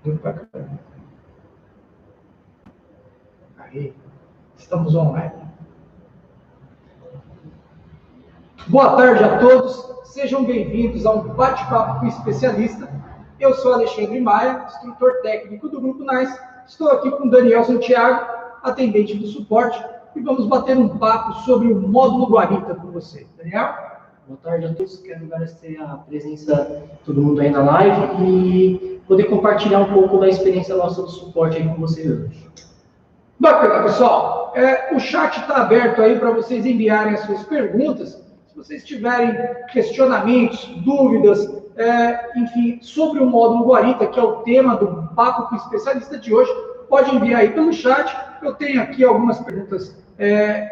Muito bacana. Aí, estamos online. Boa tarde a todos, sejam bem-vindos a um bate-papo com o especialista. Eu sou Alexandre Maia, instrutor técnico do Grupo NICE. Estou aqui com Daniel Santiago, atendente do suporte, e vamos bater um papo sobre o módulo Guarita com você. Daniel? Boa tarde a todos, quero agradecer a presença de todo mundo aí na live e poder compartilhar um pouco da experiência nossa do suporte aí com vocês hoje. Bacana, pessoal. O chat está aberto aí para vocês enviarem as suas perguntas. Se vocês tiverem questionamentos, dúvidas, enfim, sobre o módulo Guarita, que é o tema do papo com o especialista de hoje, pode enviar aí pelo chat. Eu tenho aqui algumas perguntas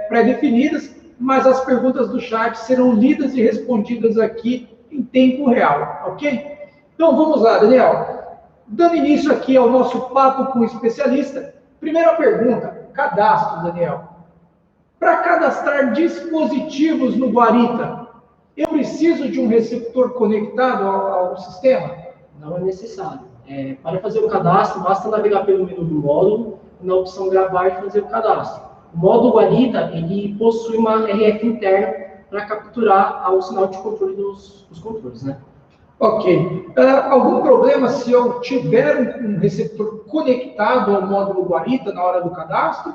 pré-definidas, mas as perguntas do chat serão lidas e respondidas aqui em tempo real, ok? Então vamos lá, Daniel. Dando início aqui ao nosso papo com o especialista, primeira pergunta, cadastro, Daniel. Para cadastrar dispositivos no Guarita, eu preciso de um receptor conectado ao sistema? Não é necessário. Para fazer o cadastro, basta navegar pelo menu do módulo e na opção gravar e fazer o cadastro. O módulo Guarita, ele possui uma RF interna para capturar o sinal de controle dos controles, né? Ok. Algum problema se eu tiver um receptor conectado ao módulo Guarita na hora do cadastro?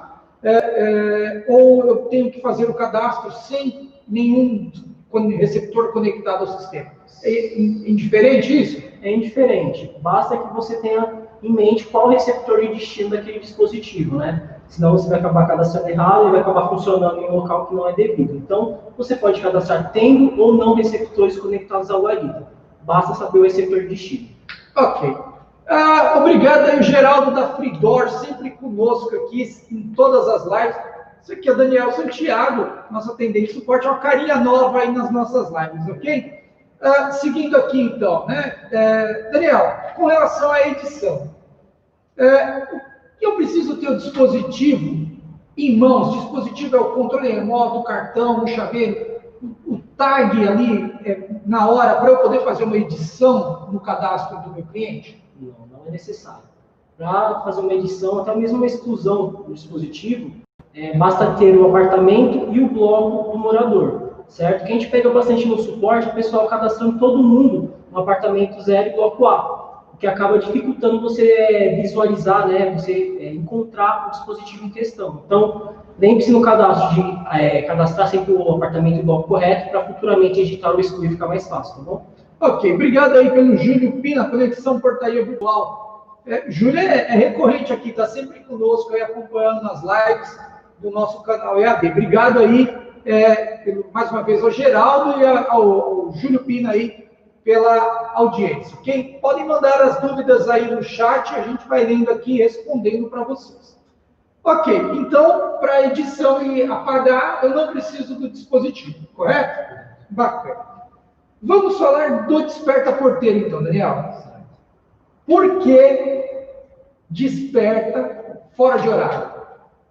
Ou eu tenho que fazer o cadastro sem nenhum receptor conectado ao sistema? É indiferente isso? É indiferente. Basta que você tenha em mente qual receptor de destino daquele dispositivo, né? Senão você vai acabar cadastrando errado e vai acabar funcionando em um local que não é devido. Então, você pode cadastrar tendo ou não receptores conectados ao Guarita. Basta saber o receptor de destino. Ok. Obrigado aí, Geraldo da Freedor, sempre conosco aqui em todas as lives. Isso aqui é o Daniel Santiago, nosso atendente de suporte, uma carinha nova aí nas nossas lives, ok? Seguindo aqui, então, né? Daniel, com relação à edição, eu preciso ter o dispositivo em mãos. O dispositivo é o controle remoto, o cartão, o chaveiro, o tag ali na hora para eu poder fazer uma edição no cadastro do meu cliente? Não é necessário. Para fazer uma edição, até mesmo uma exclusão do dispositivo, basta ter o apartamento e o bloco do morador, certo? Que a gente pega bastante no suporte, o pessoal cadastrando todo mundo no apartamento 0 e bloco A, o que acaba dificultando você visualizar, né? Você encontrar o dispositivo em questão. Então, lembre-se no cadastro de cadastrar sempre o apartamento e o bloco correto para futuramente editar ou excluir ficar mais fácil, tá bom? Ok, obrigado aí pelo Júlio Pina, Conexão Portaria Virtual. Júlio é recorrente aqui, está sempre conosco aí acompanhando nas lives do nosso canal EAD. Obrigado aí, mais uma vez, ao Geraldo e ao Júlio Pina aí pela audiência, ok? Podem mandar as dúvidas aí no chat, a gente vai lendo aqui e respondendo para vocês. Ok, então, para edição e apagar, eu não preciso do dispositivo, correto? Bacana. Vamos falar do desperta porteiro, então, Daniel. Por que desperta fora de horário?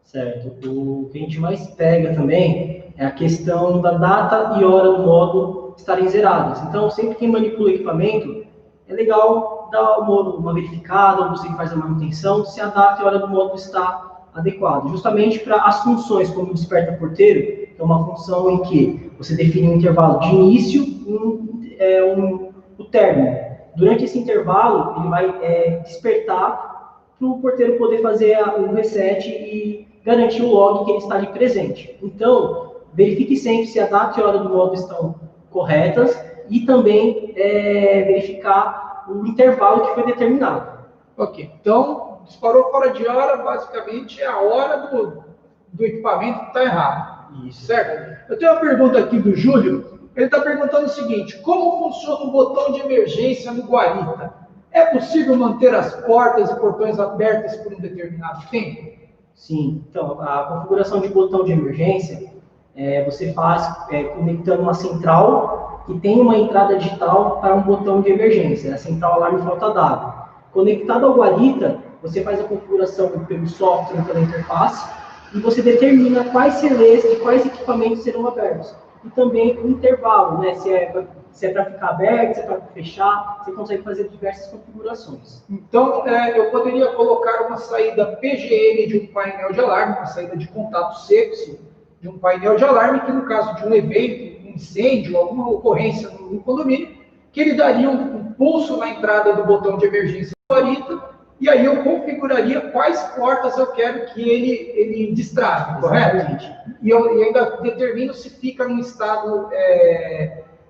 Certo. O que a gente mais pega também é a questão da data e hora do módulo estarem zeradas. Então, sempre que manipula o equipamento, é legal dar uma verificada, ou você que faz a manutenção, se a data e a hora do módulo está adequado. Justamente para as funções, como o desperta porteiro, que é uma função em que você define um intervalo de início e o término. Durante esse intervalo, ele vai despertar para o porteiro poder fazer o reset e garantir o log que ele está ali presente. Então, verifique sempre se a data e a hora do módulo estão corretas e também verificar o intervalo que foi determinado. Ok, então, disparou fora de hora, basicamente é a hora do equipamento que está errado. Isso. Certo? Eu tenho uma pergunta aqui do Júlio. Ele está perguntando o seguinte: como funciona o botão de emergência no Guarita? É possível manter as portas e portões abertas por um determinado tempo? Sim. Então, a configuração de botão de emergência, você faz conectando uma central que tem uma entrada digital para um botão de emergência, a central alarme falta d'água. Conectado ao Guarita, você faz a configuração pelo software, pela interface, e você determina quais relés e quais equipamentos serão abertos. e também o intervalo, né? Se é para ficar aberto, se é para fechar, você consegue fazer diversas configurações. Então, eu poderia colocar uma saída PGM de um painel de alarme, uma saída de contato seco de um painel de alarme, que no caso de um evento, um incêndio, alguma ocorrência no condomínio, que ele daria um pulso na entrada do botão de emergência do guarita, e aí eu configuraria quais portas eu quero que ele destrave, correto? E eu ainda determino se fica num estado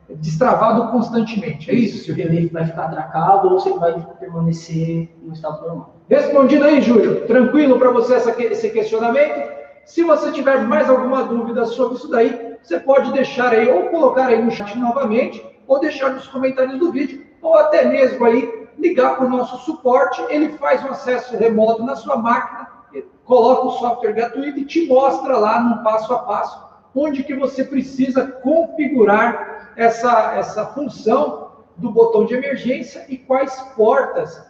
destravado constantemente, é isso? Se o relé vai ficar atracado ou se ele vai permanecer no estado normal. Respondido aí, Júlio. Tranquilo para você esse questionamento? Se você tiver mais alguma dúvida sobre isso daí, você pode deixar aí, ou colocar aí no chat novamente, ou deixar nos comentários do vídeo, ou até mesmo aí ligar para o nosso suporte. Ele faz um acesso remoto na sua máquina, coloca o software gratuito e te mostra lá no passo a passo onde que você precisa configurar essa função do botão de emergência e quais portas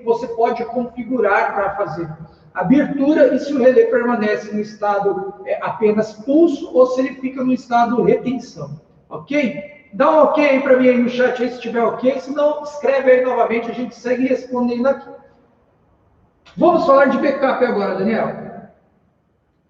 você pode configurar para fazer abertura e se o relé permanece no estado apenas pulso ou se ele fica no estado retenção, ok? Dá um ok aí para mim aí no chat aí se estiver ok, se não, escreve aí novamente, a gente segue respondendo aqui. Vamos falar de backup agora, Daniel.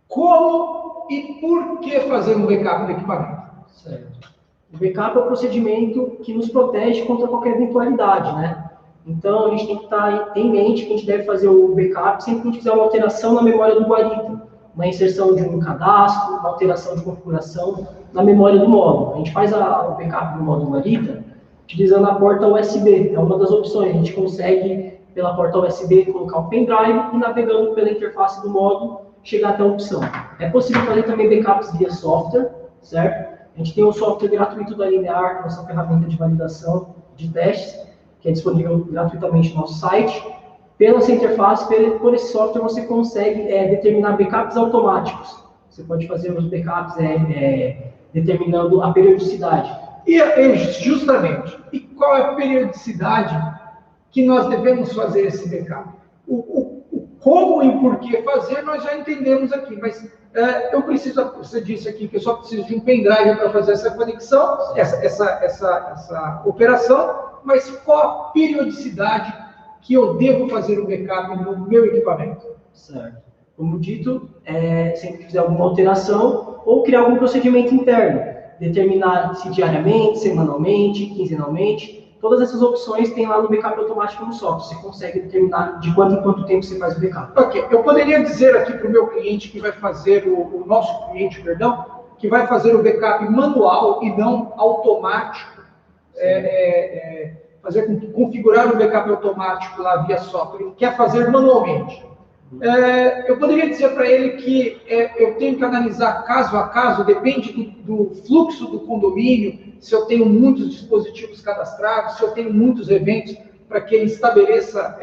Como e por que fazer um backup do equipamento? Certo. O backup é um procedimento que nos protege contra qualquer eventualidade, né? Então, a gente tem que ter em mente que a gente deve fazer o backup sempre que a gente fizer uma alteração na memória do guarita, uma inserção de um cadastro, uma alteração de configuração na memória do módulo. A gente faz o backup do módulo guarita utilizando a porta USB, é uma das opções. A gente consegue, pela porta USB, colocar o pendrive e navegando pela interface do módulo, chegar até a opção. É possível fazer também backups via software, certo? A gente tem um software gratuito da Linear, nossa ferramenta de validação de testes, que é disponível gratuitamente no nosso site. Pela essa interface, por esse software, você consegue determinar backups automáticos. Você pode fazer os backups determinando a periodicidade. E justamente, e qual é a periodicidade que nós devemos fazer esse backup? O como e por que fazer, nós já entendemos aqui, mas eu preciso, você disse aqui que eu só preciso de um pendrive para fazer essa conexão, essa operação, mas qual a periodicidade que eu devo fazer o backup no meu equipamento? Certo. Como dito, sempre que fizer alguma alteração ou criar algum procedimento interno, determinar se diariamente, semanalmente, quinzenalmente, todas essas opções tem lá no backup automático no software. Você consegue determinar de quanto em quanto tempo você faz o backup. Ok, eu poderia dizer aqui para o meu cliente que vai fazer, o nosso cliente, perdão, que vai fazer o backup manual e não automático, configurar o backup automático lá via software, ele quer fazer manualmente. Eu poderia dizer para ele que eu tenho que analisar caso a caso, depende do fluxo do condomínio, se eu tenho muitos dispositivos cadastrados, se eu tenho muitos eventos, para que ele estabeleça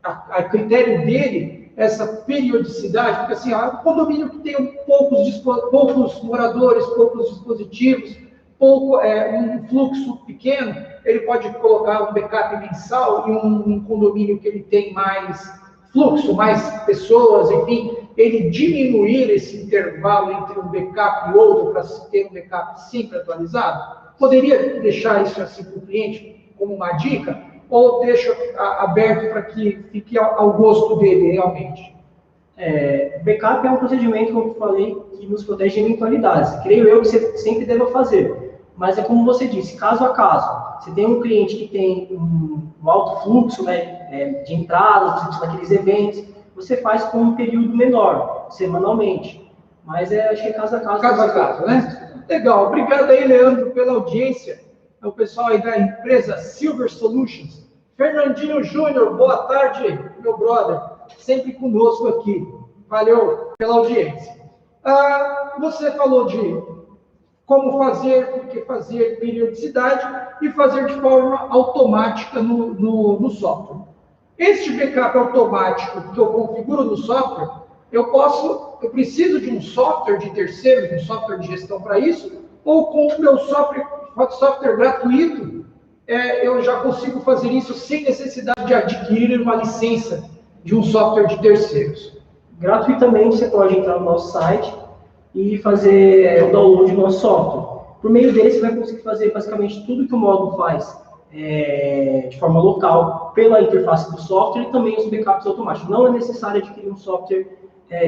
a critério dele essa periodicidade, porque assim, um condomínio que tem poucos moradores, poucos dispositivos, um fluxo pequeno, ele pode colocar um backup mensal e um condomínio que ele tem mais fluxo, mais pessoas, enfim, ele diminuir esse intervalo entre um backup e outro para ter um backup sempre atualizado? Poderia deixar isso assim para o cliente como uma dica? Ou deixo aberto para que fique ao gosto dele realmente? Backup é um procedimento, como eu falei, que nos protege de eventualidades. Creio eu que você sempre deva fazer. Mas é como você disse, caso a caso. Você tem um cliente que tem um alto fluxo, né, de entradas, naqueles eventos, você faz com um período menor, semanalmente. Mas acho que é caso a caso. Caso a caso, né? Legal. Obrigado aí, Leandro, pela audiência. É o pessoal aí da empresa Silver Solutions. Fernandinho Júnior, boa tarde, meu brother. Sempre conosco aqui. Valeu pela audiência. Você falou de como fazer, por que fazer, periodicidade e fazer de forma automática no software. Este backup automático que eu configuro no software, eu preciso de um software de terceiros, um software de gestão para isso, ou com o meu software gratuito, eu já consigo fazer isso sem necessidade de adquirir uma licença de um software de terceiros. Gratuitamente, você pode entrar no nosso site, e fazer o download do nosso software. Por meio dele, você vai conseguir fazer basicamente tudo que o módulo faz de forma local, pela interface do software e também os backups automáticos. Não é necessário adquirir um software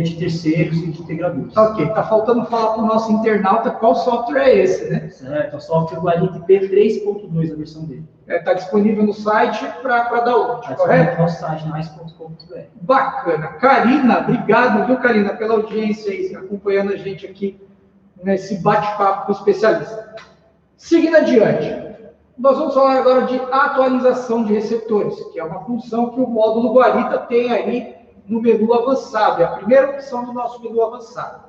de terceiros e de integradores. Ok, está faltando falar para o nosso internauta qual software é esse, né? Certo, é o software Guarita IP 3.2, a versão dele. Está disponível no site para download, Está correto? no nosso site, nice.com.br. Bacana. Karina, obrigado, viu, Karina, pela audiência aí, acompanhando a gente aqui nesse bate-papo com o especialista. Seguindo adiante, nós vamos falar agora de atualização de receptores, que é uma função que o módulo Guarita tem aí no menu avançado, é a primeira opção do nosso menu avançado.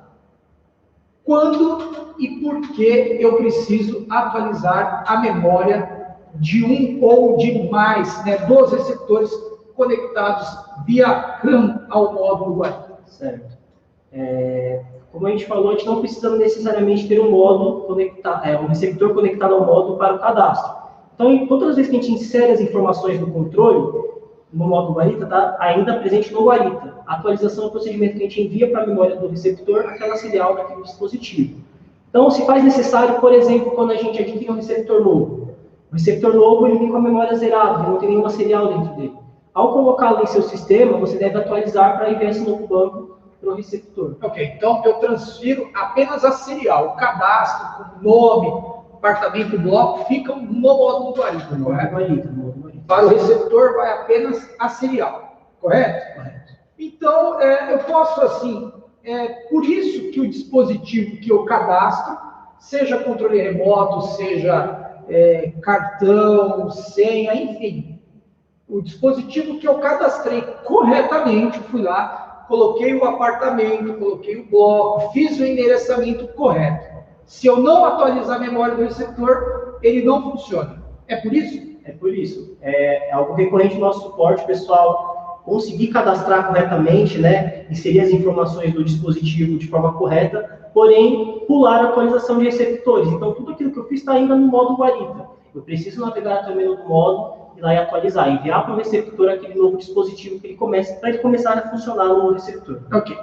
Quando e por que eu preciso atualizar a memória de um ou de mais, né, dos receptores conectados via CAN ao módulo Guarita? Certo. Como a gente falou, a gente não precisa necessariamente ter um módulo conectado, um receptor conectado ao módulo para o cadastro. Então, todas as vezes que a gente insere as informações do controle no módulo Guarita, está ainda presente no Guarita. A atualização é o procedimento que a gente envia para a memória do receptor aquela serial daquele dispositivo. Então, se faz necessário, por exemplo, quando a gente adquire um receptor novo. O receptor novo ele vem com a memória zerada, ele não tem nenhuma serial dentro dele. Ao colocá-lo em seu sistema, você deve atualizar para enviar esse novo banco para o receptor. Ok, então eu transfiro apenas a serial, o cadastro, o nome, apartamento, bloco, ficam no módulo Guarita, correto? Para o receptor vai apenas a serial, correto? Correto. Então, eu posso assim, por isso que o dispositivo que eu cadastro, seja controle remoto, seja cartão, senha, enfim, o dispositivo que eu cadastrei corretamente, fui lá, coloquei o apartamento, coloquei o bloco, fiz o endereçamento correto. Se eu não atualizar a memória do receptor, ele não funciona. É por isso? É por isso. É algo recorrente no nosso suporte, pessoal, conseguir cadastrar corretamente, né, inserir as informações do dispositivo de forma correta, porém, pular a atualização de receptores. Então, tudo aquilo que eu fiz está ainda no módulo Guarita. Eu preciso navegar até o menu do módulo, ir lá e atualizar, enviar para o receptor aquele novo dispositivo que ele para ele começar a funcionar no receptor. Ok.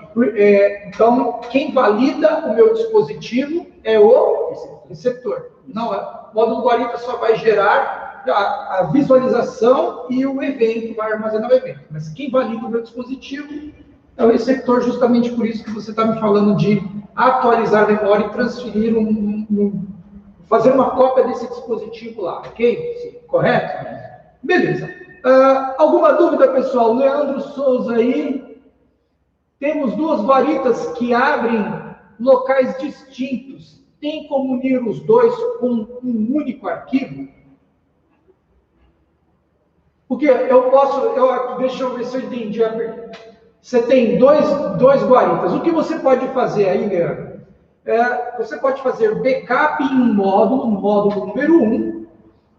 Então, quem valida o meu dispositivo é o receptor. Não, o módulo Guarita só vai gerar a visualização e o evento, vai armazenar o evento. Mas quem valida o meu dispositivo é o receptor, justamente por isso que você está me falando de atualizar a memória e transferir fazer uma cópia desse dispositivo lá, ok? Sim. Correto? Beleza. Alguma dúvida, pessoal? Leandro Souza aí. Temos duas Guaritas que abrem locais distintos. Tem como unir os dois com um único arquivo? Porque eu posso... deixa eu ver se eu entendi a pergunta. Você tem dois Guaritas. O que você pode fazer aí, Leandro? Você pode fazer backup em um módulo, no módulo número 1,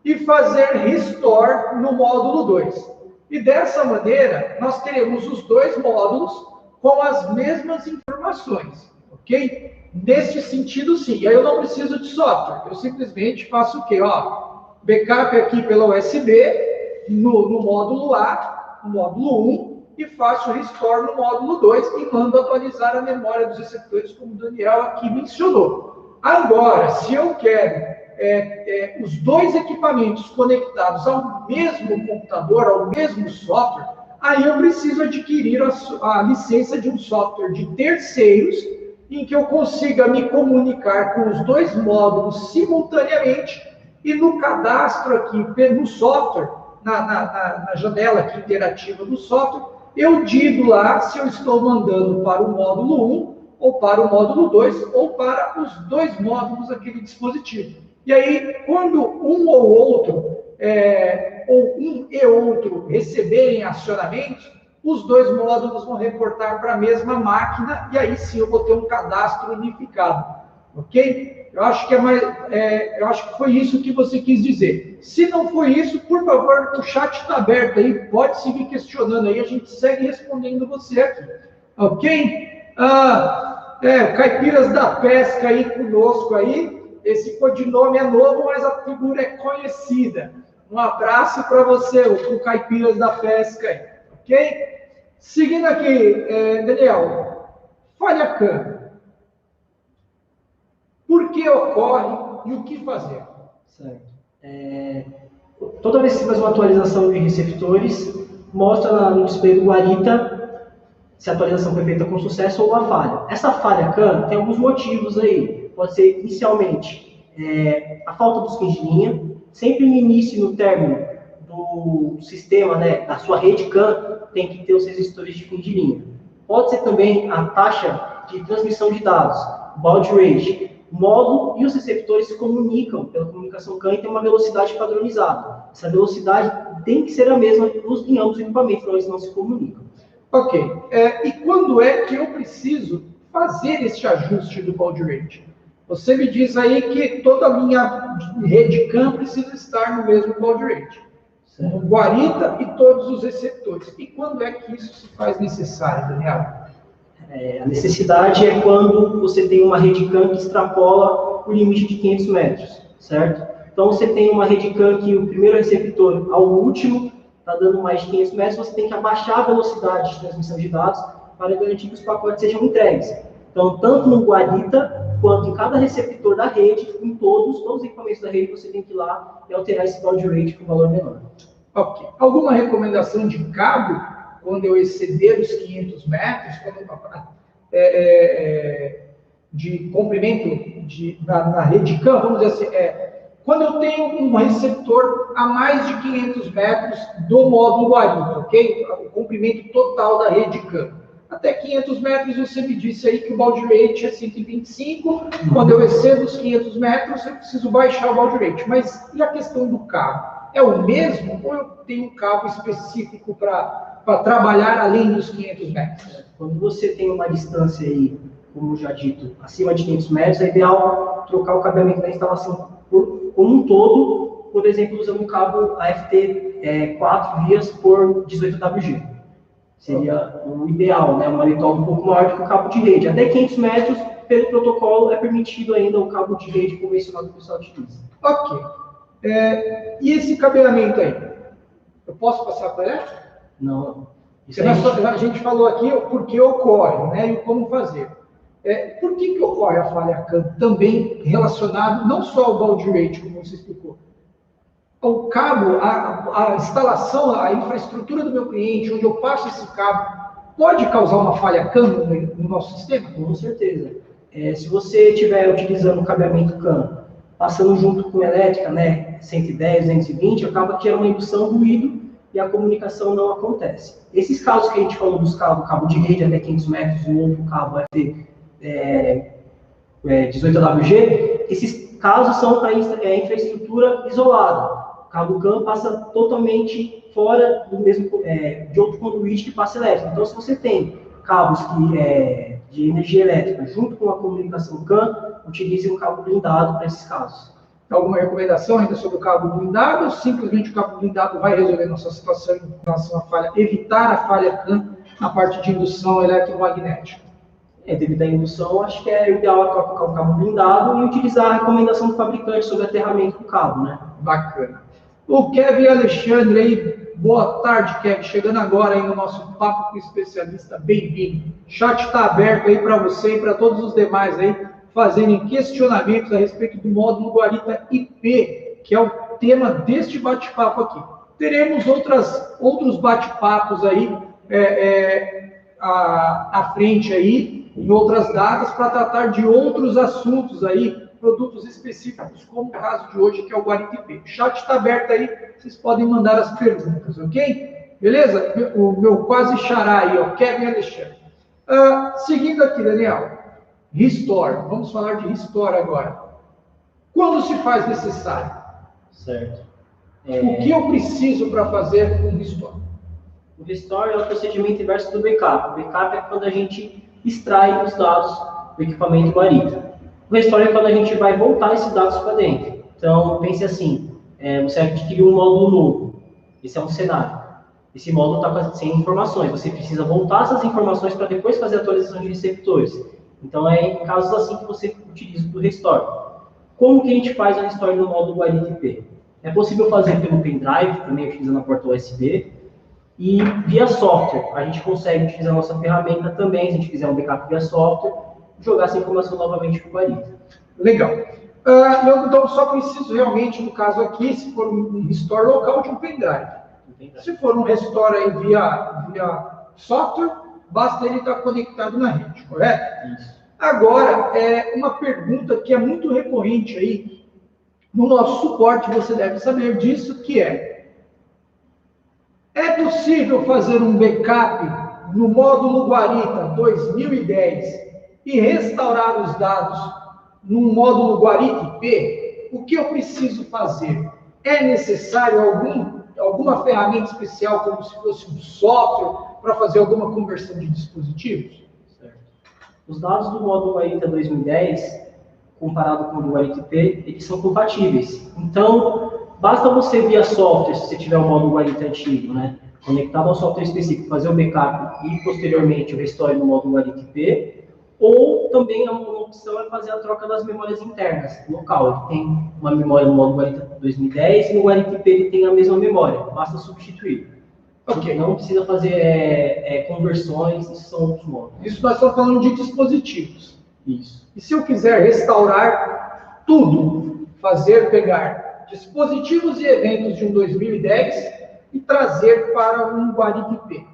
e fazer restore no módulo 2. E dessa maneira, nós teremos os dois módulos com as mesmas informações, ok? Nesse sentido, sim. E aí eu não preciso de software, eu simplesmente faço o quê? Backup aqui pela USB, no módulo A, no módulo 1, e faço restore no módulo 2 e mando atualizar a memória dos receptores, como o Daniel aqui mencionou. Agora, se eu quero os dois equipamentos conectados ao mesmo computador, ao mesmo software, aí eu preciso adquirir a licença de um software de terceiros, em que eu consiga me comunicar com os dois módulos simultaneamente, e no cadastro aqui, no software, na janela aqui interativa do software, eu digo lá se eu estou mandando para o módulo 1, ou para o módulo 2, ou para os dois módulos daquele dispositivo. E aí, quando um ou outro, ou um e outro receberem acionamentos, os dois módulos vão reportar para a mesma máquina, e aí sim eu vou ter um cadastro unificado. Ok? Eu acho que eu acho que foi isso que você quis dizer. Se não foi isso, por favor, o chat está aberto aí, pode seguir questionando aí, a gente segue respondendo você aqui. Ok? O Caipiras da Pesca aí conosco aí. Esse codinome é novo, mas a figura é conhecida. Um abraço para você, o Caipiras da Pesca aí. Ok? Seguindo aqui, Daniel, falha CAN. por que ocorre e o que fazer. Certo. Toda vez que você faz uma atualização de receptores, mostra no display do Guarita se a atualização foi feita com sucesso ou uma falha. Essa falha CAN tem alguns motivos aí. Pode ser, inicialmente, a falta dos pins de linha. Sempre no início e no término do sistema, né, da sua rede CAN, tem que ter os resistores de fim de linha. Pode ser também a taxa de transmissão de dados, baud rate. O módulo e os receptores se comunicam pela comunicação CAN e tem uma velocidade padronizada. Essa velocidade tem que ser a mesma em ambos os equipamentos, senão eles não se comunicam. Ok. E quando é que eu preciso fazer esse ajuste do baud rate? Você me diz aí que toda a minha rede CAN precisa estar no mesmo baud rate. O Guarita e todos os receptores. E quando é que isso se faz necessário, Daniel? A necessidade é quando você tem uma rede CAN que extrapola o limite de 500 metros, certo? Então, você tem uma rede CAN que o primeiro receptor ao último está dando mais de 500 metros, você tem que abaixar a velocidade de transmissão de dados para garantir que os pacotes sejam entregues. Então, tanto no Guarita, quanto em cada receptor da rede, em todos os equipamentos da rede, você tem que ir lá e alterar esse baud rate com valor menor. Ok. Alguma recomendação de cabo, quando eu exceder os 500 metros, de comprimento na rede CAN, vamos dizer assim, quando eu tenho um receptor a mais de 500 metros do módulo Guarita, ok? O comprimento total da rede CAN. Até 500 metros, você me disse aí que o baud rate é 125. Quando eu excedo os 500 metros, eu preciso baixar o baud rate. Mas e a questão do cabo? É o mesmo ou eu tenho um cabo específico para trabalhar além dos 500 metros? Quando você tem uma distância aí, como já dito, acima de 500 metros, é ideal trocar o cabeamento da instalação como um todo, por exemplo, usando um cabo AFT 4 vias por 18WG. Seria o ideal, né? Uma manitóloga um pouco maior do que o cabo de rede. Até 500 metros, pelo protocolo, é permitido ainda o cabo de rede convencional que o pessoal utiliza. Ok. E esse cabeamento aí? Eu posso passar para ele? Não. A gente falou aqui o porquê ocorre, né? E como fazer. Por que ocorre a falha CAN também relacionado não só ao baud rate, como você explicou, o cabo, a instalação, a infraestrutura do meu cliente, onde eu passo esse cabo, pode causar uma falha CAN no nosso sistema? Com certeza. Se você estiver utilizando o cabeamento CAN, passando junto com elétrica, né, 110, 220, acaba que é uma indução ruído e a comunicação não acontece. Esses casos que a gente falou dos cabos, cabo de rede até 500 metros, o outro cabo FT 18WG, esses casos são para infraestrutura isolada. O cabo CAN passa totalmente fora do mesmo, de outro conduíte que passa elétrico. Então, se você tem cabos de energia elétrica junto com a comunicação CAN, utilize um cabo blindado para esses casos. Alguma recomendação ainda sobre o cabo blindado ou simplesmente o cabo blindado vai resolver nossa situação em relação à falha, evitar a falha CAN na parte de indução eletromagnética? Devido à indução, acho que é ideal trocar o cabo blindado e utilizar a recomendação do fabricante sobre aterramento do cabo, né? Bacana. O Kevin Alexandre aí, boa tarde, Kevin, chegando agora aí no nosso Papo com o Especialista, bem-vindo. O chat está aberto aí para você e para todos os demais aí, fazerem questionamentos a respeito do módulo Guarita IP, que é o tema deste bate-papo aqui. Teremos outros bate-papos aí à frente aí, em outras datas, para tratar de outros assuntos aí, produtos específicos, como o caso de hoje, que é o Guarita IP. O chat está aberto aí, vocês podem mandar as perguntas, ok? Beleza? O meu quase xará aí, ó, Kevin Alexandre. Seguindo aqui, Daniel. Restore. Vamos falar de Restore agora. Quando se faz necessário? Certo. O que eu preciso para fazer um Restore? O Restore é o procedimento inverso do backup. O backup é quando a gente extrai os dados do equipamento Guarita. O Restore é quando a gente vai voltar esses dados para dentro. Então, pense assim, você adquiriu um módulo novo. Esse é um cenário. Esse módulo está sem informações. Você precisa voltar essas informações para depois fazer a atualização de receptores. Então, é em casos assim que você utiliza o Restore. Como que a gente faz o Restore no módulo Guarita IP? É possível fazer pelo pendrive, também utilizando a porta USB, e via software. A gente consegue utilizar a nossa ferramenta também, se a gente fizer um backup via software, jogar essa informação novamente para o Guarita. Legal. Eu então só preciso realmente, no caso aqui, se for um restore local, de um pendrive. Se for um restore aí via software, basta ele estar conectado na rede, correto? Isso. Agora, uma pergunta que é muito recorrente aí no nosso suporte, você deve saber disso, que é possível fazer um backup no módulo Guarita 2010 e restaurar os dados no módulo Guarita IP? O que eu preciso fazer? É necessário alguma ferramenta especial, como se fosse um software, para fazer alguma conversão de dispositivos? Certo. Os dados do módulo Guarita 2010, comparado com o do Guarita IP, eles são compatíveis. Então, basta você via software, se você tiver o módulo Guarita antigo, né, conectado ao software específico, fazer o backup e, posteriormente, o restore no módulo Guarita IP, ou também uma opção é fazer a troca das memórias internas, local. Ele tem uma memória no módulo Guarita 2010 e no Guarita IP ele tem a mesma memória, basta substituir. Ok, não precisa fazer conversões, isso são outros módulos. Isso nós estamos falando de dispositivos. Isso. E se eu quiser restaurar tudo, pegar dispositivos e eventos de um 2010 e trazer para um Guarita IP?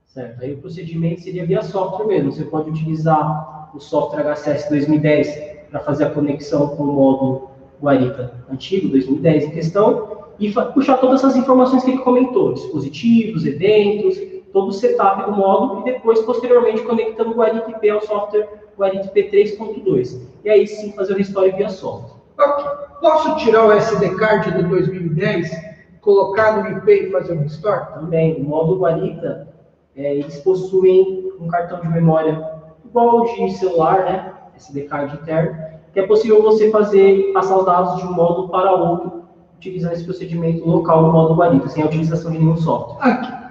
Certo, aí o procedimento seria via software mesmo. Você pode utilizar o software HCS 2010 para fazer a conexão com o módulo Guarita antigo, 2010 em questão, e puxar todas essas informações que ele comentou, dispositivos, eventos, todo o setup do módulo, e depois, posteriormente, conectando o Guarita IP ao software Guarita IP 3.2. E aí sim fazer o restore via software. Ok. Posso tirar o SD card do 2010, colocar no IP e fazer um restore? Também, o módulo Guarita, eles possuem um cartão de memória igual ao de celular, né? SD card interno, que é possível você passar os dados de um módulo para outro, utilizando esse procedimento local no módulo Guarita, sem a utilização de nenhum software. Aqui.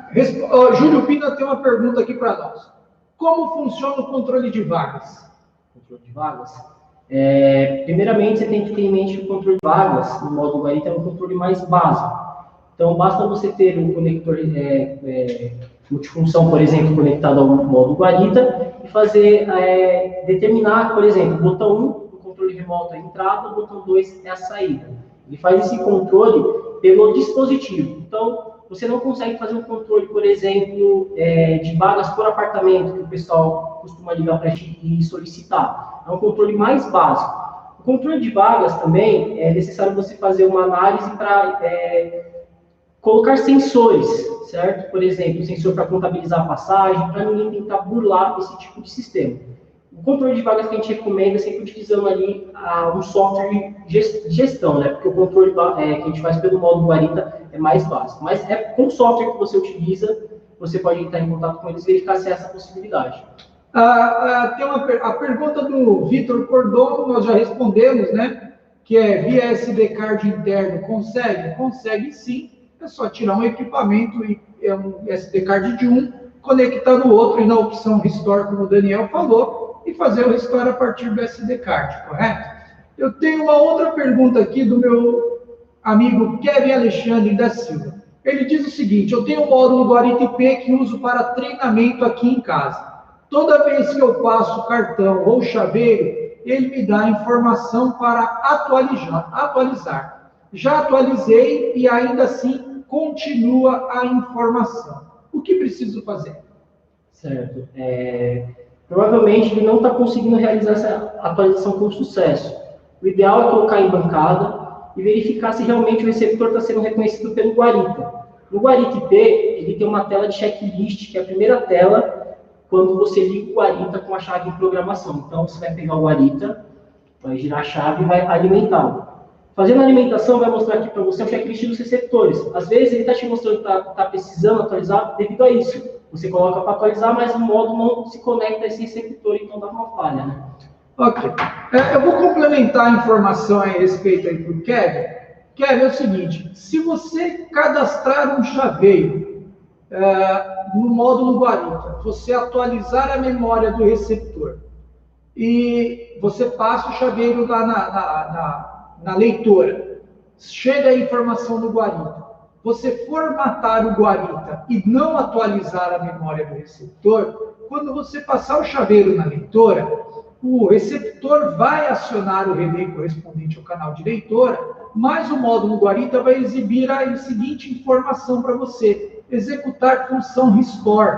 Júlio Pina tem uma pergunta aqui para nós. Como funciona o controle de vagas? Controle de vagas? Primeiramente, você tem que ter em mente que o controle de vagas no módulo Guarita é um controle mais básico. Então, basta você ter um conector multifunção, por exemplo, conectado ao módulo Guarita e fazer, determinar, por exemplo, botão 1 do controle remoto é a entrada, o botão 2 é a saída. Ele faz esse controle pelo dispositivo. Então, você não consegue fazer um controle, por exemplo, de vagas por apartamento, que o pessoal costuma ligar para a gente e solicitar. É um controle mais básico. O controle de vagas também é necessário você fazer uma análise para colocar sensores, certo? Por exemplo, sensor para contabilizar a passagem, para ninguém tentar burlar esse tipo de sistema. O controle de vagas que a gente recomenda é sempre utilizando ali um software de gestão, né? Porque o controle que a gente faz pelo módulo Guarita é mais básico. Mas com o software que você utiliza, você pode entrar em contato com eles e verificar se é essa possibilidade. Tem a pergunta do Vitor Cordon, nós já respondemos, né? Que é via SD card interno, consegue? Consegue sim. É só tirar um equipamento e um SD card de um, conectar no outro e na opção Restore, como o Daniel falou, e fazer o Restore a partir do SD card, correto? Eu tenho uma outra pergunta aqui do meu amigo Kevin Alexandre da Silva. Ele diz o seguinte: eu tenho um módulo Guarita IP que uso para treinamento aqui em casa. Toda vez que eu passo cartão ou chaveiro, ele me dá informação para atualizar. Já atualizei e ainda assim continua a informação. O que preciso fazer? Certo. Provavelmente ele não está conseguindo realizar essa atualização com sucesso. O ideal é colocar em bancada e verificar se realmente o receptor está sendo reconhecido pelo Guarita. No Guarita IP, ele tem uma tela de checklist, que é a primeira tela quando você liga o Guarita com a chave de programação. Então, você vai pegar o Guarita, vai girar a chave e vai alimentá-lo. Fazendo a alimentação, vai mostrar aqui para você o checklist dos receptores. Às vezes, ele está te mostrando que está precisando atualizar devido a isso. Você coloca para atualizar, mas o módulo não se conecta a esse receptor, então dá uma falha, né? Ok. Eu vou complementar a informação a respeito aí para o Kevin. Kevin, é o seguinte: se você cadastrar um chaveiro no módulo Guarita, você atualizar a memória do receptor e você passa o chaveiro lá na leitora, chega a informação do Guarita, você formatar o Guarita e não atualizar a memória do receptor, quando você passar o chaveiro na leitora, o receptor vai acionar o relé correspondente ao canal de leitura, mas o módulo guarita vai exibir a seguinte informação para você: executar função restore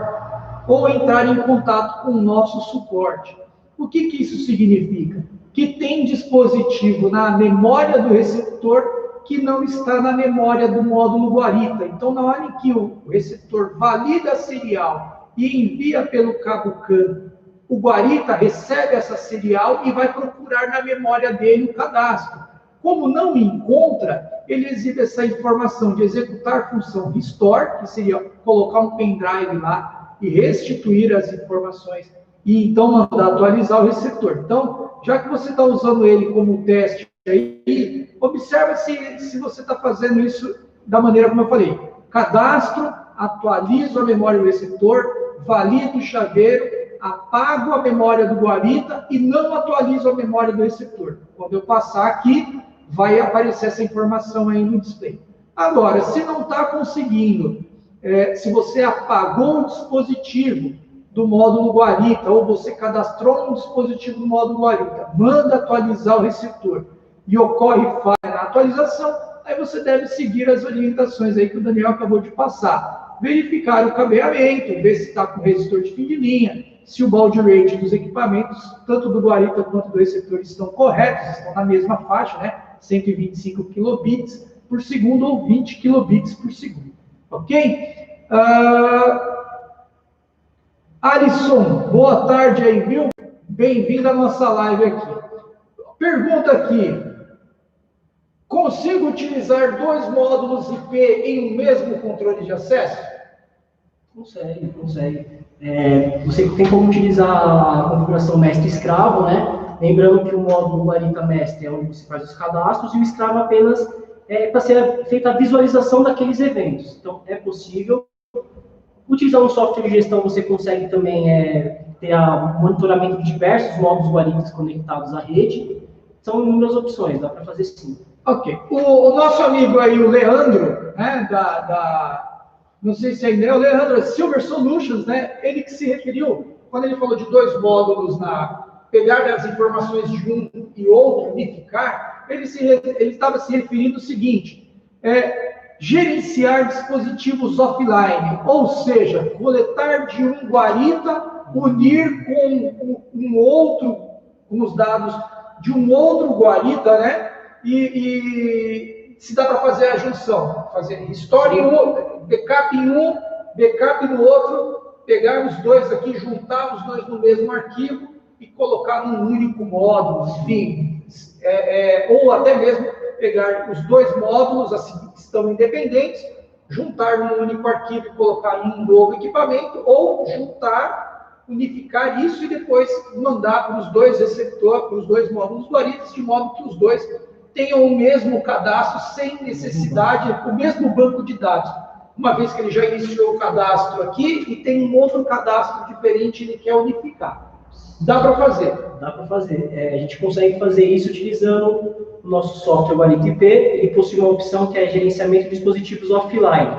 ou entrar em contato com o nosso suporte. O que isso significa? Que tem dispositivo na memória do receptor que não está na memória do módulo guarita. Então, na hora em que o receptor valida a serial e envia pelo cabo CAN, o guarita recebe essa serial e vai procurar na memória dele o cadastro. Como não encontra, ele exibe essa informação de executar função restore, que seria colocar um pendrive lá e restituir as informações, e então mandar atualizar o receptor. Então, já que você está usando ele como teste aí, observa se você está fazendo isso da maneira como eu falei. Cadastro, atualizo a memória do receptor, valido o chaveiro, apago a memória do guarita e não atualizo a memória do receptor. Quando eu passar aqui, vai aparecer essa informação aí no display. Agora, se não está conseguindo, se você apagou um dispositivo do módulo guarita, ou você cadastrou um dispositivo do módulo guarita, manda atualizar o receptor e ocorre falha na atualização, aí você deve seguir as orientações aí que o Daniel acabou de passar. Verificar o cabeamento, ver se está com resistor de fim de linha, se o baud rate dos equipamentos, tanto do guarita quanto do receptor, estão corretos, estão na mesma faixa, né? 125 kilobits por segundo ou 20 kilobits por segundo. Ok? Alisson, boa tarde aí, viu? Bem-vindo à nossa live aqui. Pergunta aqui: consigo utilizar dois módulos IP em um mesmo controle de acesso? Consegue. Você tem como utilizar a configuração mestre-escravo, né? Lembrando que o módulo guarita mestre é onde você faz os cadastros e o escravo apenas para ser feita a visualização daqueles eventos. Então, é possível. Utilizar um software de gestão, você consegue também ter o monitoramento de diversos módulos guaritas conectados à rede. São inúmeras opções, dá para fazer sim. Ok. O nosso amigo aí, o Leandro, né, não sei se ainda é o Leandro, Silver Solutions, né, ele que se referiu, quando ele falou de dois módulos pegar as informações de um e outro, unificar, ele estava se referindo ao seguinte: gerenciar dispositivos offline, ou seja, coletar de um guarita, unir com um outro, com os dados de um outro guarita, né? E se dá para fazer a junção, fazer restore em um, backup em um, backup no outro, pegar os dois aqui, juntar os dois no mesmo arquivo e colocar num único módulo, enfim, ou até mesmo pegar os dois módulos assim, que estão independentes, juntar num único arquivo e colocar em um novo equipamento, ou juntar, unificar isso e depois mandar para os dois receptores, para os dois módulos guaritas, de modo que os dois tenham o mesmo cadastro, sem necessidade, o mesmo banco de dados. Uma vez que ele já iniciou o cadastro aqui e tem um outro cadastro diferente, ele quer unificar. Dá para fazer? Dá para fazer. A gente consegue fazer isso utilizando o nosso software Guarita IP. Ele possui uma opção que é gerenciamento de dispositivos offline.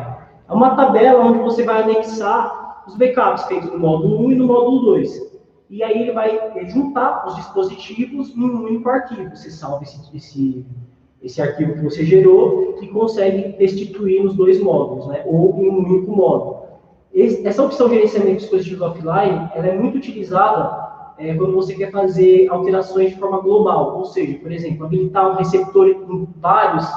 É uma tabela onde você vai anexar os backups feitos no módulo 1 e no módulo 2. E aí ele vai juntar os dispositivos num único arquivo. Você salva esse arquivo que você gerou e consegue destituir nos dois módulos, né? Ou em um único módulo. Essa opção de gerenciamento de dispositivos offline, ela é muito utilizada quando você quer fazer alterações de forma global, ou seja, por exemplo, habilitar um receptor em vários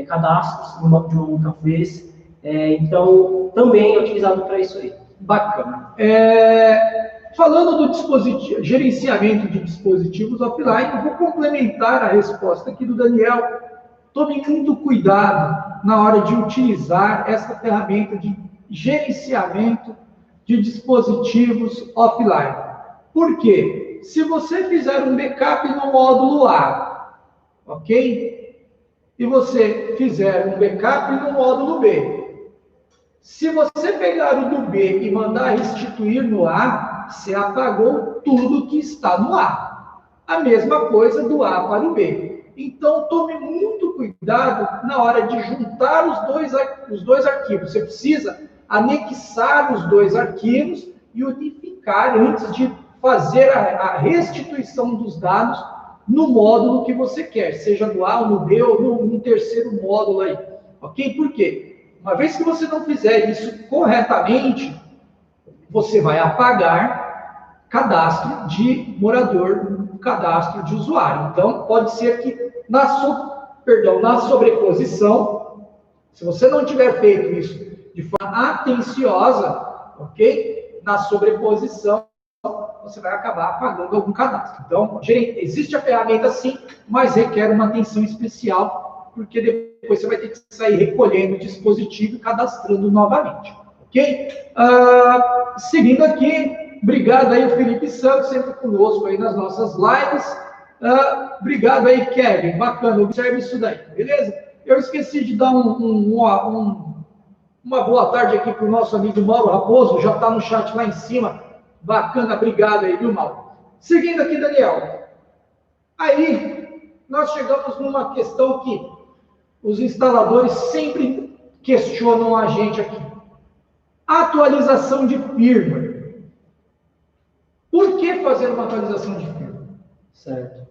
cadastros de uma única vez. Então, também é utilizado para isso aí. Bacana. Falando do gerenciamento de dispositivos offline, eu vou complementar a resposta aqui do Daniel. Tome muito cuidado na hora de utilizar essa ferramenta de gerenciamento de dispositivos offline. Por quê? Se você fizer um backup no módulo A, ok? E você fizer um backup no módulo B. Se você pegar o do B e mandar restituir no A, você apagou tudo que está no A. A mesma coisa do A para o B. Então, tome muito cuidado na hora de juntar os dois arquivos. Você precisa anexar os dois arquivos e unificar antes de fazer a restituição dos dados no módulo que você quer, seja no A, no B ou no terceiro módulo aí, ok? Por quê? Uma vez que você não fizer isso corretamente, você vai apagar cadastro de morador, cadastro de usuário. Então, pode ser que na sobreposição, se você não tiver feito isso de forma atenciosa, ok? Na sobreposição, você vai acabar apagando algum cadastro. Então, existe a ferramenta sim, mas requer uma atenção especial, porque depois você vai ter que sair recolhendo o dispositivo e cadastrando novamente. Ok? Seguindo aqui, obrigado aí o Felipe Santos, sempre conosco aí nas nossas lives. Obrigado aí, Kevin, bacana, observe isso daí, beleza? Eu esqueci de dar uma boa tarde aqui para o nosso amigo Mauro Raposo, já está no chat lá em cima. Bacana, obrigado aí, viu, Mauro? Seguindo aqui, Daniel. Aí, nós chegamos numa questão que os instaladores sempre questionam a gente aqui. Atualização de firmware. Por que fazer uma atualização de firmware? Certo.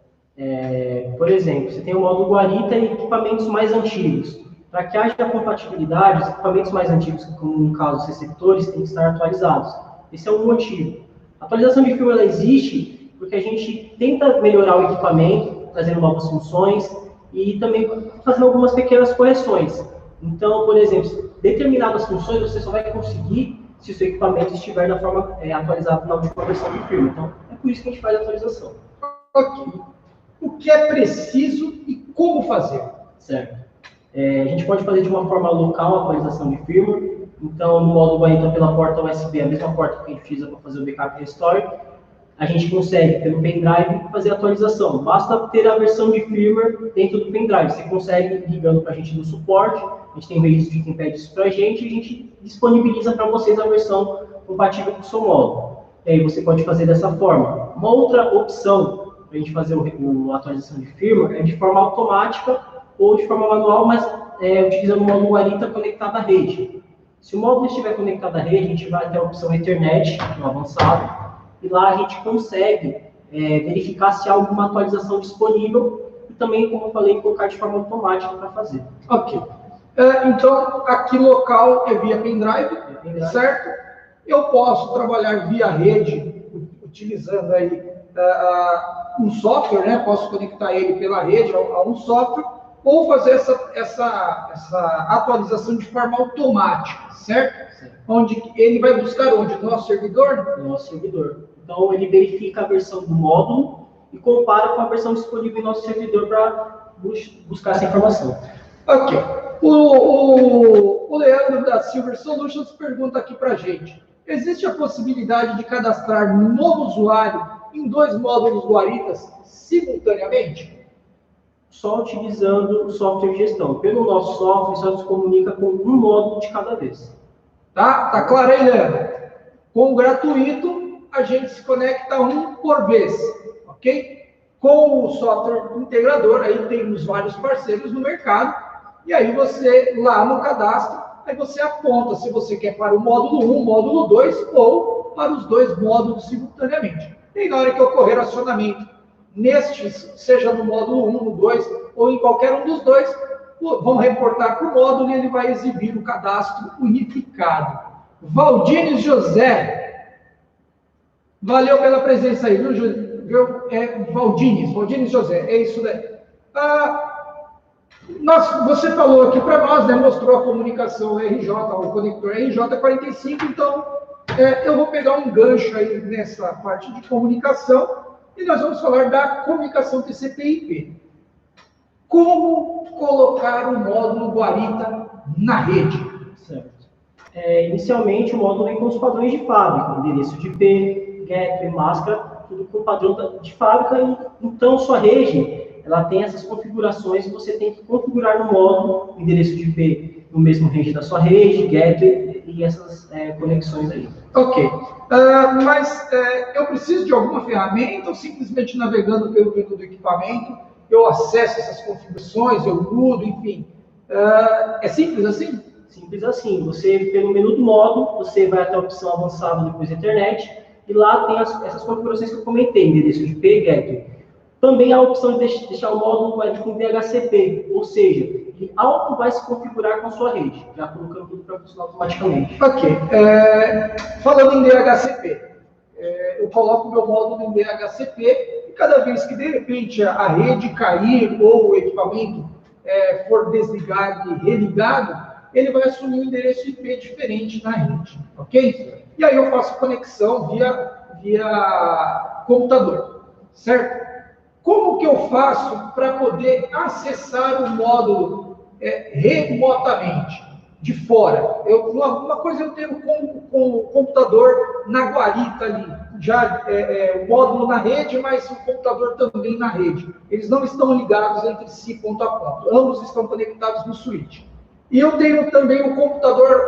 Por exemplo, você tem o módulo Guarita e equipamentos mais antigos. Para que haja compatibilidade, os equipamentos mais antigos, como no caso os receptores, têm que estar atualizados. Esse é um motivo. A atualização de firmware existe porque a gente tenta melhorar o equipamento, trazendo novas funções e também fazendo algumas pequenas correções. Então, por exemplo, determinadas funções você só vai conseguir se o seu equipamento estiver da forma atualizada na última versão de firmware. Então, é por isso que a gente faz a atualização. Ok. O que é preciso e como fazer? Certo. A gente pode fazer de uma forma local a atualização de firmware. Então, no módulo Guarita pela porta USB, a mesma porta que a gente utiliza para fazer o backup e restore, a gente consegue, pelo pendrive, fazer a atualização. Basta ter a versão de firmware dentro do pendrive. Você consegue, ligando para a gente do suporte, a gente tem um registro que impede isso para a gente disponibiliza para vocês a versão compatível com o seu módulo. E aí você pode fazer dessa forma. Uma outra opção para a gente fazer a atualização de firmware é de forma automática ou de forma manual, mas utilizando o módulo Guarita conectado à rede. Se o módulo estiver conectado à rede, a gente vai até a opção Ethernet, no avançado, e lá a gente consegue verificar se há alguma atualização disponível e também, como eu falei, colocar de forma automática para fazer. Ok. Então, aqui local é via pendrive, certo? Eu posso trabalhar via rede, utilizando aí um software, né? Posso conectar ele pela rede a um software, ou fazer essa atualização de forma automática, certo? Onde ele vai buscar onde? No nosso servidor? No nosso servidor. Então, ele verifica a versão do módulo e compara com a versão disponível em nosso servidor para buscar essa informação. Ok. O Leandro da Silver Solutions pergunta aqui para a gente. Existe a possibilidade de cadastrar um novo usuário em 2 módulos Guaritas simultaneamente? Só utilizando o software de gestão. Pelo nosso software, só se comunica com um módulo de cada vez. Tá claro aí, Leandro? Com o gratuito, a gente se conecta um por vez, ok? Com o software integrador, aí temos vários parceiros no mercado, e aí você, lá no cadastro, aí você aponta se você quer para o módulo 1, módulo 2, ou para os 2 módulos simultaneamente. E na hora que ocorrer acionamento nestes, seja no módulo 1, no 2, ou em qualquer um dos 2, vão reportar para o módulo e ele vai exibir o cadastro unificado. Valdines José, valeu pela presença aí, viu? Valdines José, é isso daí. Você falou aqui para nós, né, mostrou a comunicação RJ, o conector RJ45, então eu vou pegar um gancho aí nessa parte de comunicação e nós vamos falar da comunicação TCP/IP. Como colocar o módulo Guarita na rede? Certo. Inicialmente, o módulo vem com os padrões de fábrica, endereço de IP, gateway, máscara, tudo com o padrão de fábrica. Então, sua rede, ela tem essas configurações e você tem que configurar no módulo o endereço de IP no mesmo range da sua rede, gateway e essas conexões aí. Ok. Mas eu preciso de alguma ferramenta ou simplesmente navegando pelo menu do equipamento, eu acesso essas configurações, eu mudo, enfim. É simples assim? Simples assim. Você, pelo menu do módulo, você vai até a opção avançada depois da internet, e lá tem essas configurações que eu comentei, endereço de IP e gateway. Também há a opção de deixar o módulo com DHCP, ou seja, ele auto vai se configurar com a sua rede, já colocando tudo para funcionar automaticamente. Ok. Falando em DHCP, eu coloco o meu módulo em DHCP e cada vez que de repente a rede cair ou o equipamento for desligado e religado, ele vai assumir um endereço IP diferente na rede, ok? E aí eu faço conexão via computador, certo? Como que eu faço para poder acessar o módulo remotamente, de fora? Uma coisa eu tenho com o computador na guarita ali, já o módulo na rede, mas o computador também na rede. Eles não estão ligados entre si ponto a ponto, ambos estão conectados no switch. E eu tenho também o computador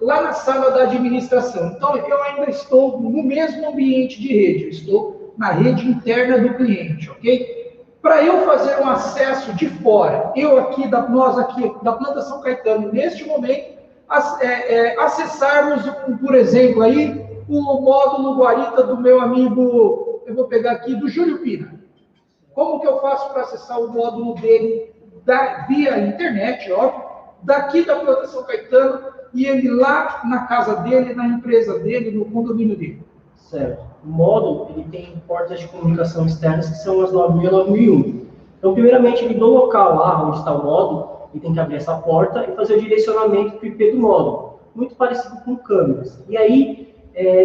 lá na sala da administração. Então, eu ainda estou no mesmo ambiente de rede, eu estou na rede interna do cliente, ok? Para eu fazer um acesso de fora, nós aqui da Planta São Caetano, neste momento, acessarmos, por exemplo, aí, o módulo guarita do meu amigo, eu vou pegar aqui, do Júlio Pina. Como que eu faço para acessar o módulo dele via internet, óbvio, daqui da Planta São Caetano, e ele lá na casa dele, na empresa dele, no condomínio dele? Certo. O módulo, ele tem portas de comunicação externas que são as 9000 e 9001. Então, primeiramente, ele do local lá onde está o módulo, ele tem que abrir essa porta e fazer o direcionamento para o IP do módulo, muito parecido com câmeras. E aí,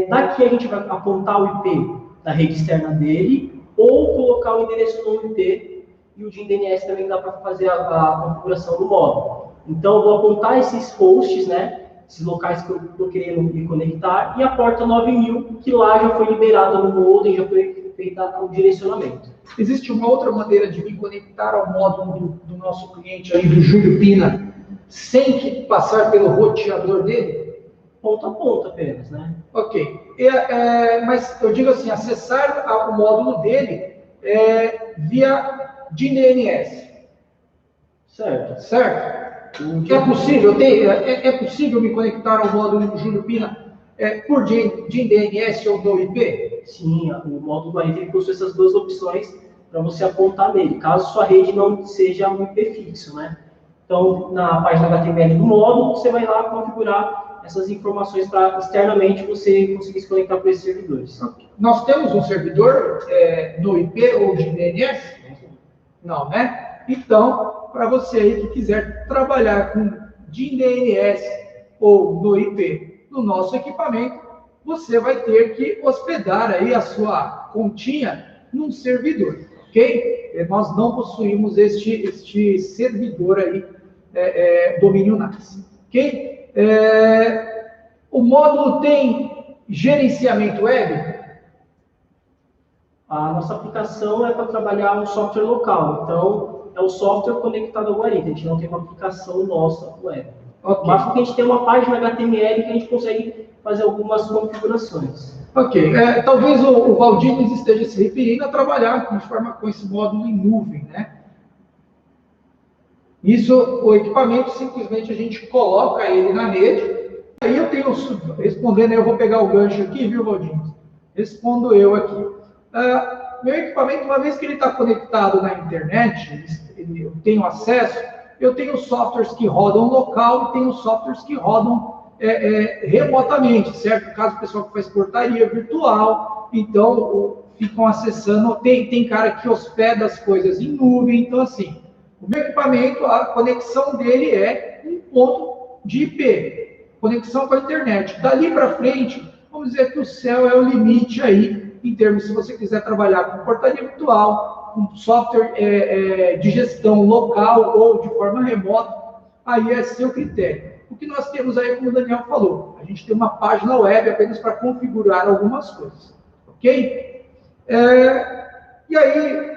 daqui a gente vai apontar o IP da rede externa dele, ou colocar o endereço no IP, e o de DNS também dá para fazer a configuração do módulo. Então, eu vou apontar esses hosts, né? Esses locais que eu estou querendo me conectar, e a porta 9000, que lá já foi liberada no modem, já foi feita o direcionamento. Existe uma outra maneira de me conectar ao módulo do nosso cliente aí, do Júlio Pina, sem que passar pelo roteador dele? Ponto a ponto apenas, né? Ok. Mas eu digo assim, acessar o módulo dele via DNS. Certo. Certo? É possível é possível me conectar ao módulo do Júlio Pina por DNS ou no IP? Sim, o módulo guarita possui essas duas opções para você apontar nele, caso sua rede não seja um IP fixo, né? Então, na página HTML do módulo, você vai lá configurar essas informações para externamente você conseguir se conectar para esses servidores. Nós temos um servidor no IP ou de DNS? Não, né? Então, para você aí que quiser trabalhar com DNS ou no IP no nosso equipamento, você vai ter que hospedar aí a sua continha num servidor, ok? Nós não possuímos este servidor aí, domínio NAS, ok? O módulo tem gerenciamento web? A nossa aplicação é para trabalhar um software local, então é o software conectado ao guarita, a gente não tem uma aplicação nossa web. Okay. Mas porque a gente tem uma página HTML que a gente consegue fazer algumas configurações. Ok. Talvez o Valdines esteja se referindo a trabalhar com esse módulo em nuvem, né? Isso, o equipamento, simplesmente a gente coloca ele na rede. Aí eu tenho, respondendo, eu vou pegar o gancho aqui, viu, Valdines? Respondo eu aqui. Meu equipamento, uma vez que ele está conectado na internet, eu tenho acesso, eu tenho softwares que rodam local e tenho softwares que rodam remotamente, certo? No caso, o pessoal que faz portaria virtual, então ficam acessando, tem cara que hospeda as coisas em nuvem, então assim, o meu equipamento, a conexão dele é um ponto de IP, conexão com a internet. Dali para frente, vamos dizer que o céu é o limite aí, em termos, se você quiser trabalhar com portaria virtual, com software de gestão local ou de forma remota, aí é seu critério. O que nós temos aí, como o Daniel falou, a gente tem uma página web apenas para configurar algumas coisas, ok? E aí,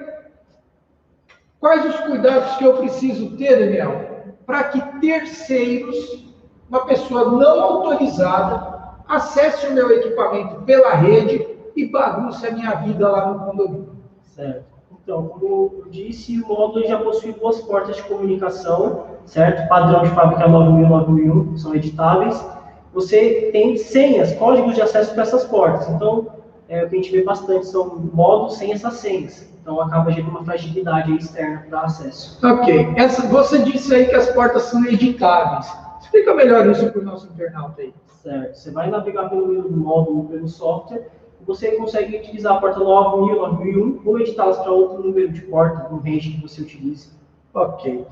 quais os cuidados que eu preciso ter, Daniel, para que terceiros, uma pessoa não autorizada, acesse o meu equipamento pela rede e bagunce a minha vida lá no condomínio? Certo. Então, como eu disse, o módulo já possui duas portas de comunicação, certo? Padrão de fábrica 9000 9001, são editáveis. Você tem senhas, códigos de acesso para essas portas. Então, o que a gente vê bastante são modos sem essas senhas. Então, acaba gerando uma fragilidade externa para acesso. Ok. Você disse aí que as portas são editáveis. Explica melhor isso para o nosso internauta aí. Certo. Você vai navegar pelo menu do módulo, pelo software, e você consegue utilizar a porta 9000, 9001, ou editá-las para outro número de porta, no range que você utilize. Ok.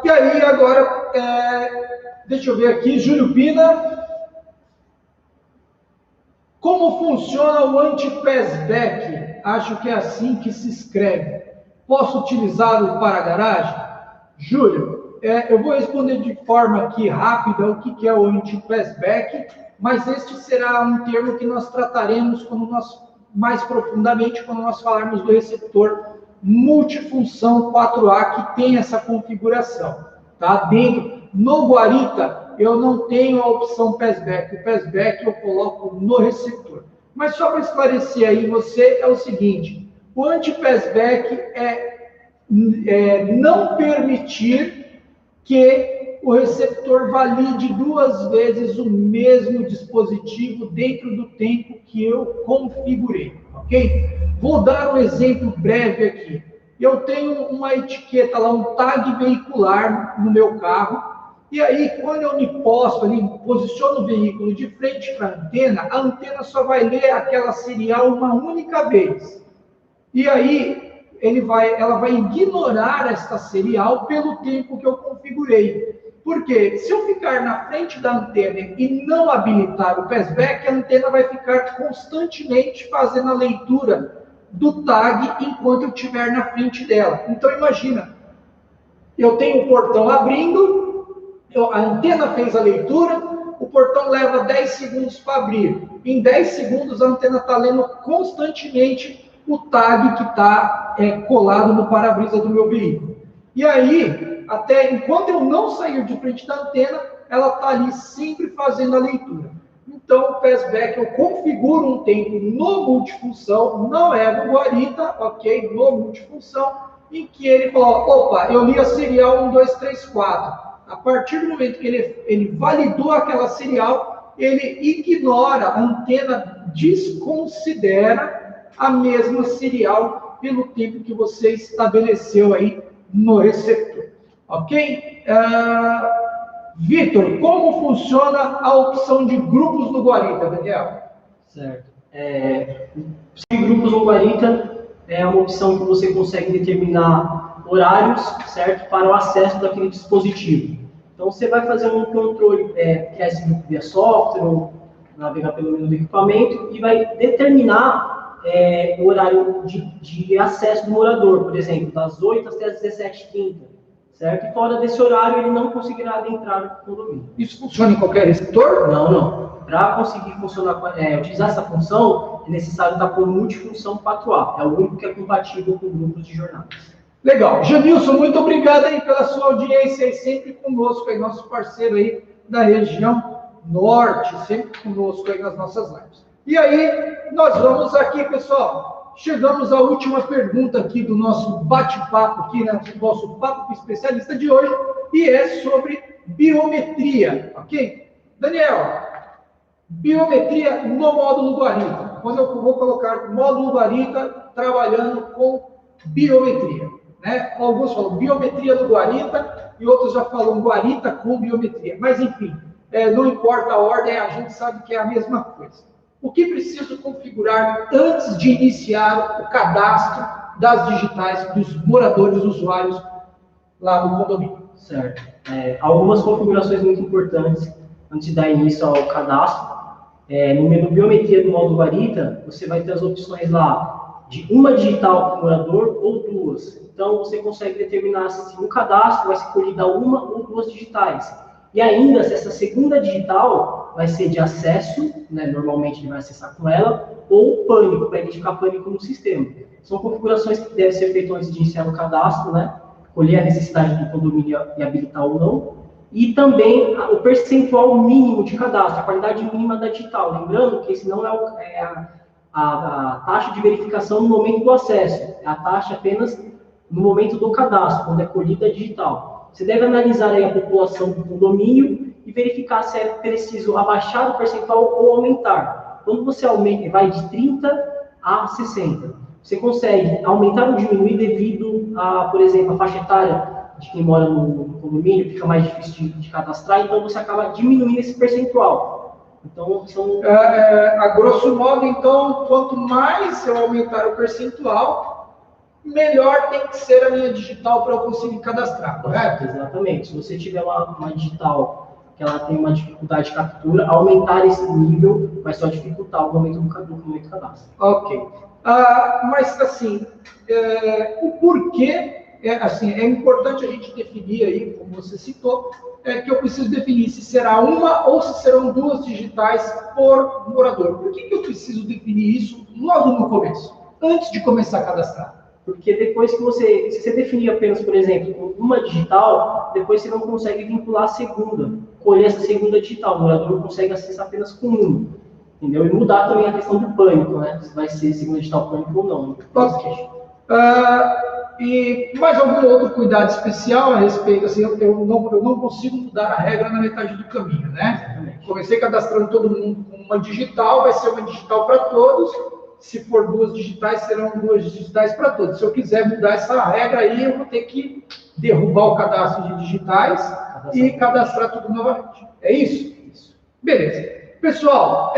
E aí, agora, deixa eu ver aqui, Júlio Pina. Como funciona o anti-passback? Acho que é assim que se escreve. Posso utilizá-lo para a garagem? Júlio, eu vou responder de forma aqui rápida o que é o anti-passback, mas este será um termo que nós trataremos mais profundamente quando nós falarmos do receptor multifunção 4A que tem essa configuração. Tá? No Guarita, eu não tenho a opção passback. O passback eu coloco no receptor. Mas só para esclarecer aí você, é o seguinte, o anti-passback é não permitir que o receptor valide 2 vezes o mesmo dispositivo dentro do tempo que eu configurei, ok? Vou dar um exemplo breve aqui. Eu tenho uma etiqueta lá, um tag veicular no meu carro, e aí, quando eu me posto ali, posiciono o veículo de frente para a antena só vai ler aquela serial uma única vez. E aí, ela vai ignorar esta serial pelo tempo que eu configurei. Porque se eu ficar na frente da antena e não habilitar o passback, a antena vai ficar constantemente fazendo a leitura do tag enquanto eu estiver na frente dela. Então, imagina, eu tenho o portão abrindo, a antena fez a leitura, o portão leva 10 segundos para abrir. Em 10 segundos, a antena está lendo constantemente o tag que está colado no para-brisa do meu veículo. E aí, até enquanto eu não sair de frente da antena, ela está ali sempre fazendo a leitura. Então, o passback, eu configuro um tempo no multifunção, não é no Guarita, ok? No multifunção, em que ele fala, opa, eu li a serial 1, 2, 3, 4. A partir do momento que ele validou aquela serial, ele ignora, a antena desconsidera a mesma serial pelo tempo que você estabeleceu aí no receptor. Ok? Vitor, como funciona a opção de grupos no Guarita, Daniel? Certo. De grupos no Guarita é uma opção que você consegue determinar horários, certo, para o acesso daquele dispositivo. Então, você vai fazer um controle, criar esse grupo via software, ou navegar pelo menu do equipamento, e vai determinar o horário de acesso do morador, por exemplo, das 8 até as 17h30, certo? E fora desse horário, ele não conseguirá adentrar no condomínio. Isso funciona em qualquer receptor? Não. Para conseguir utilizar essa função, é necessário estar com multifunção 4A. É o único que é compatível com grupos de jornadas. Legal. Janilson, muito obrigado aí pela sua audiência e sempre conosco aí, nosso parceiro aí da região norte, sempre conosco aí nas nossas lives. E aí, nós vamos aqui, pessoal, chegamos à última pergunta aqui do nosso bate-papo aqui, né, do nosso papo especialista de hoje, e é sobre biometria, ok? Daniel, biometria no módulo Guarita. Quando eu vou colocar módulo Guarita trabalhando com biometria. Né? Alguns falam biometria do Guarita e outros já falam Guarita com biometria. Mas, enfim, não importa a ordem, a gente sabe que é a mesma coisa. O que preciso configurar antes de iniciar o cadastro das digitais dos moradores, usuários lá no condomínio? Certo. Algumas configurações muito importantes antes de dar início ao cadastro. No menu biometria do módulo Guarita, você vai ter as opções lá de uma digital para o morador ou 2. Então, você consegue determinar se no cadastro vai ser colhida uma ou 2 digitais. E ainda, se essa segunda digital vai ser de acesso, né, normalmente ele vai acessar com ela, ou pânico, para identificar pânico no sistema. São configurações que devem ser feitas antes de iniciar o cadastro, né, colher a necessidade do condomínio e habilitar ou não. E também o percentual mínimo de cadastro, a qualidade mínima da digital. Lembrando que esse não é a taxa de verificação no momento do acesso, é a taxa apenas no momento do cadastro, quando é colhida digital. Você deve analisar aí a população do condomínio e verificar se é preciso abaixar o percentual ou aumentar. Quando você aumenta, vai de 30 a 60, você consegue aumentar ou diminuir devido a, por exemplo, a faixa etária de quem mora no condomínio, fica mais difícil de cadastrar, então você acaba diminuindo esse percentual. Então, são... A grosso modo, então, quanto mais eu aumentar o percentual, melhor tem que ser a minha digital para eu conseguir cadastrar, correto? Exatamente. Se você tiver uma digital que ela tem uma dificuldade de captura, aumentar esse nível vai só dificultar o momento do cadastro. Ok. Mas, assim, o porquê, assim, é importante a gente definir aí, como você citou, que eu preciso definir se será uma ou se serão duas digitais por morador. Por que eu preciso definir isso logo no começo, antes de começar a cadastrar? Porque depois que se você definir apenas, por exemplo, uma digital, depois você não consegue vincular a segunda, colher essa segunda digital. O morador consegue acessar apenas com uma, entendeu? E mudar também a questão do pânico, né? Se vai ser segunda digital pânico ou não. Ok. E mais algum outro cuidado especial a respeito? Assim, eu não consigo mudar a regra na metade do caminho, né? Exatamente. Comecei cadastrando todo mundo com uma digital, vai ser uma digital para todos. Se for duas digitais, serão duas digitais para todos. Se eu quiser mudar essa regra aí, eu vou ter que derrubar o cadastro de digitais e cadastrar tudo novamente. É isso? Isso. Beleza. Pessoal,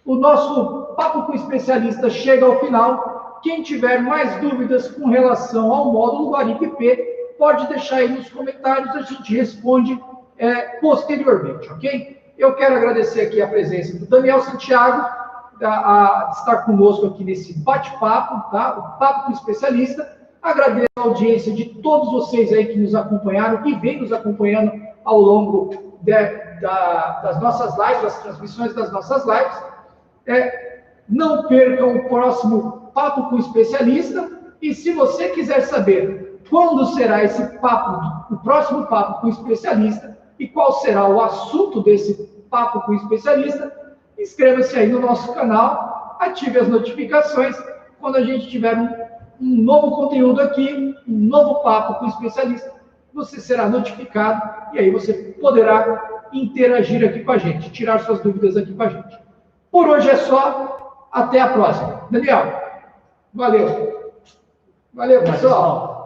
o nosso Papo com o Especialista chega ao final. Quem tiver mais dúvidas com relação ao módulo Guaripe P, pode deixar aí nos comentários, a gente responde posteriormente, ok? Eu quero agradecer aqui a presença do Daniel Santiago, a estar conosco aqui nesse bate-papo, tá? O Papo com o Especialista. Agradeço a audiência de todos vocês aí que nos acompanharam, que vem nos acompanhando ao longo das nossas lives, das transmissões das nossas lives. Não percam o próximo Papo com o Especialista. E se você quiser saber quando será esse papo, o próximo Papo com o Especialista, e qual será o assunto desse Papo com o Especialista, inscreva-se aí no nosso canal, ative as notificações. Quando a gente tiver um novo conteúdo aqui, um novo Papo com o Especialista, você será notificado e aí você poderá interagir aqui com a gente, tirar suas dúvidas aqui com a gente. Por hoje é só, até a próxima. Daniel, valeu. Valeu, pessoal.